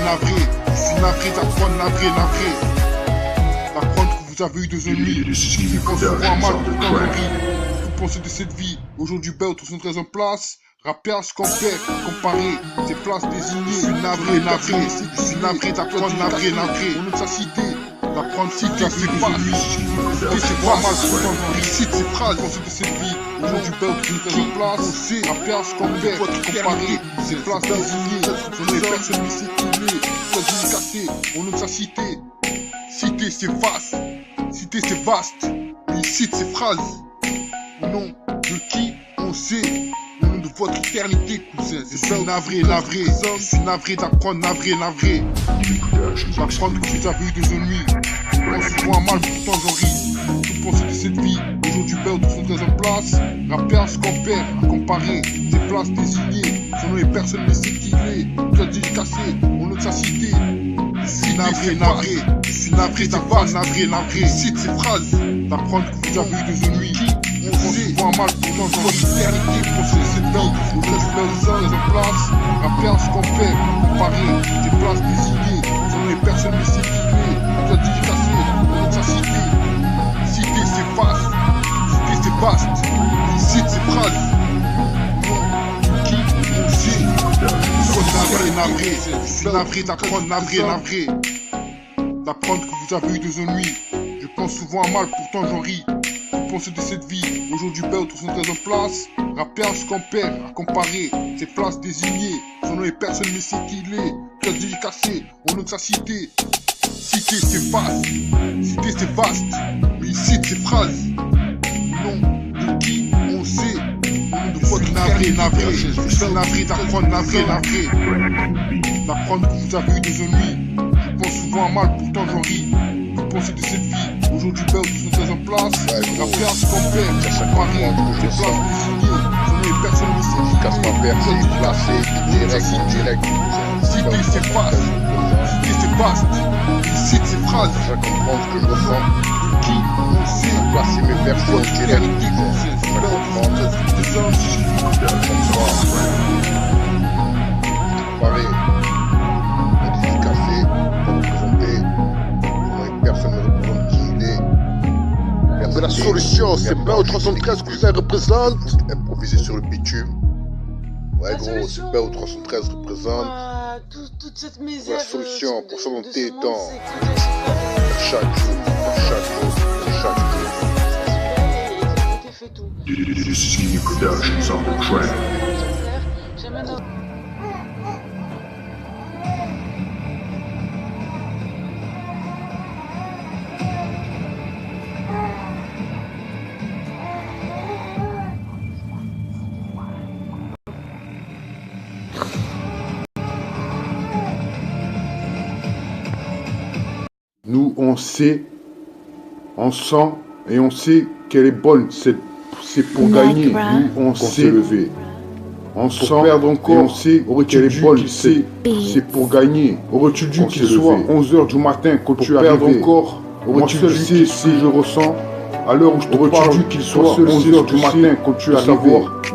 je suis navré d'apprendre, navré. D'apprendre que vous avez eu des ennuis. Je pense souvent à mal, pourtant je ris. Vous pensez de cette vie, aujourd'hui belle, 313 en place. Rappeur, compère, comparé, tes places désignées. Je suis navré, je suis navré d'apprendre, navré. Au nom de sa cité, d'apprendre cité, c'est pas lui. C'est pas mal, pourtant j'en ris. Cite ces phrases, pensez de cette vie, aujourd'hui belle, 313 en place. Rappeur, compère, comparé, tes places désignées. Je n'ai personne ne sait qui il est. Soit dédicacé, au nom de sa cité. Cité, c'est vaste. Cité, c'est vaste. Il cite ces phrases. Au nom de qui on sait. Au nom de votre éternité, cousin. Je suis navré. Je suis navré d'apprendre, navré. D'apprendre que vous avez eu des ennuis. Moi, souvent mal, pourtant j'en ris. Tout pensez de cette vie. Aujourd'hui, belle, 313 en place. Rappeur, compère, à comparer. Ses places désignées. Son nom et personne ne sait qui il est. Toi, dédicacé, au nom de sa cité. Je suis navré. Je suis navré d'apprendre, navré. Cite ces phrases. D'apprendre que vous avez eu des ennuis. On sait, voit mal, pourtant j'en ris. Éternité, pensez de cette belle. Aujourd'hui, belle, 313 en place. Rappeur, compère, comparer. Ses places désignées. Son nom et personne ne sait qui il est. Toi, dédicacé, au nom de sa cité. Cité, c'est vaste. Cité, c'est vaste. Il cite ces phrases. Qui on sait. Navré. Je suis navré d'apprendre, navré. D'apprendre que vous avez eu des ennuis. Je pense souvent à mal, pourtant j'en ris. Vous pensez de cette vie, aujourd'hui belle, 313 en place. Rappeur, compère, à comparer. Ses places désignées. Son nom et personne ne sait qui il est. Toi dédicacé, au nom de sa cité. Cité, c'est vaste. Cité, c'est vaste. Mais il cite ces phrases. Nom de qui on sait. Au nom de votre navré. Je suis navré d'apprendre, navré. D'apprendre que vous avez eu des ennuis. Je pense souvent à mal, pourtant j'en ris. Vous pensez de cette vie, aujourd'hui belle, 313 en place. Rappeur, compère, comparé, tes places désignées. Son nom et personne ne sait qui Casse ma perte, c'est placé, direct. Cité, c'est vaste. Cité, c'est vaste. Il cite ces phrases. Je comprends ce que je ressens. Qui on sait. Placer mes versions direct. Éternité, conseil. C'est belle, 313 Pareil. Modifié, représenté. Personne ne représente qui il est. Mais la solution, c'est Bell 313 que ça représente. Improvisé sur le bitume. Ouais, gros, c'est Bell 313 représente. Toute cette misère. La solution pour surmonter de ce dans monde, c'est chaque jour. que fait tout. This is Skinny Productions on the track. Jamais dans... Nous, on sait, on sent et on sait qu'elle est bonne. C'est pour gagner. Nous, on sait lever. On sent perdre encore. Et on sait qu'elle est bonne. C'est pour gagner. Aurais-tu dû qu'il soit 11h du matin quand tu arrives encore? Aurais-tu dû sais ce que je ressens à l'heure où je te parle? Aurais-tu dû qu'il soit 11h du matin quand tu arrives?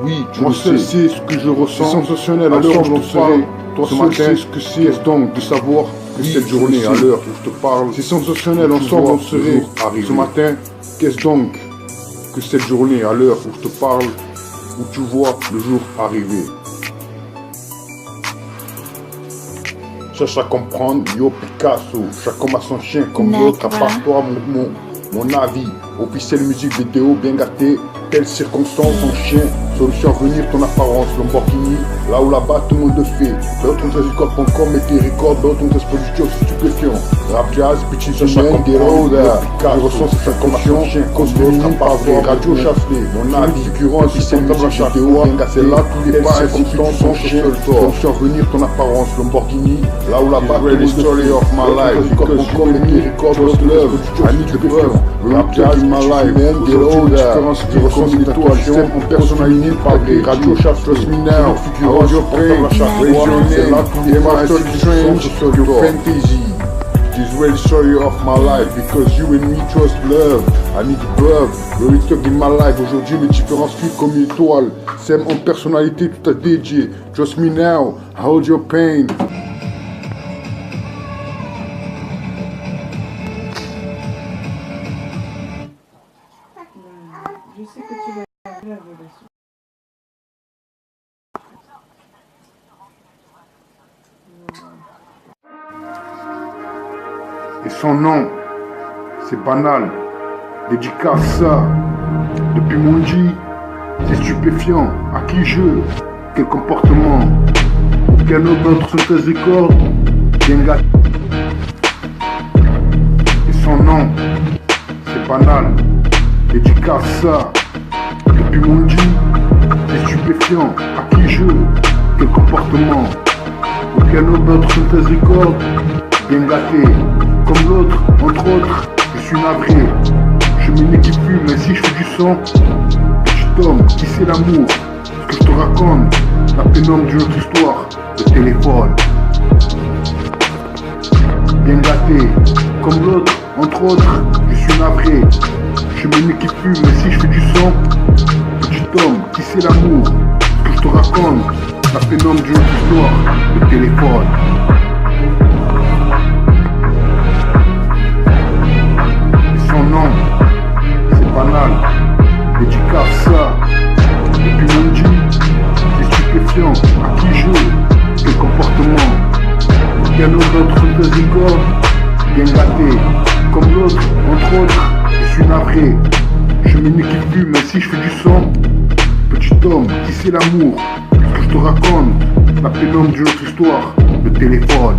Oui, moi seul sais ce que je ressens. C'est sensationnel à l'heure où je te parle. Toi ce matin, ce que c'est donc de savoir que cette journée, à l'heure où je te parle, c'est sensationnel. Ensemble, on serait ce matin. Qu'est-ce donc que cette journée, à l'heure où je te parle, où tu vois le jour arriver? Cherche à comprendre, yo Picasso, chaque homme a son chien comme l'autre, à part toi, mon avis. Officiel musique vidéo bien gâté, telle circonstance, ton chien, solution à venir, ton apparence, Lamborghini, là ou là-bas tout le monde le fait. Beau13record.com et tes records, Beau13 productions stupéfiants. Rap jazz, bitches humaines, des roads, je ressens cette inconscient, chien, cause l'autre, pas vrai, radio chaffelé, mon avis, figurant, officiel musique vidéo, bien gâté, là tous les pas, circonstances, ton chien, solution à venir, ton apparence, Lamborghini, là ou là-bas, tout le story of my life, Beau13record.com et tes records, love, I need the love, rap jazz, my life, des roads, je ressens cette situation, en personnalité, pas vrai, radio chasse, trust me now, figurant, your brain, c'est là tous les pas, strange, your fantasy. This real story of my life because you and me trust love. I need love, le talk in my life. Aujourd'hui, mes différences filent comme une étoile. C'est en personnalité tout à dédié. Trust me now, I hold your pain. Et son nom, c'est banal. Dédicace ça. Depuis mon G, c'est stupéfiant. À qui je? Quel comportement? Aucun autre synthèse des cordes. Bien gâté. Et son nom, c'est banal. Dédicace ça. Depuis mon G, c'est stupéfiant. À qui je? Quel comportement? Aucun autre synthèse des cordes. Bien gâté. Comme l'autre, entre autres, je suis navré. Je m'équipe plus, mais si je fais du son, petit homme, qui c'est l'amour? Ce que je te raconte, la pénombre d'une autre histoire, le téléphone. Bien gâté, comme l'autre, entre autres, je suis navré. Je m'équipe plus, mais si je fais du son, petit homme, qui c'est l'amour? Ce que je te raconte, la pénombre d'une autre histoire, le téléphone. Son nom, c'est banal, dédicace ça. Depuis mon G, c'est stupéfiant. À qui je? Quel comportement? Aucun autre synthèse des cordes. Bien gâté, comme l'autre, entre autres, je suis navré. Je m'équipe plus, mais si je fais du son, petit homme, qui c'est l'amour? Ce que je te raconte, la pénombre d'une autre histoire, le téléphone.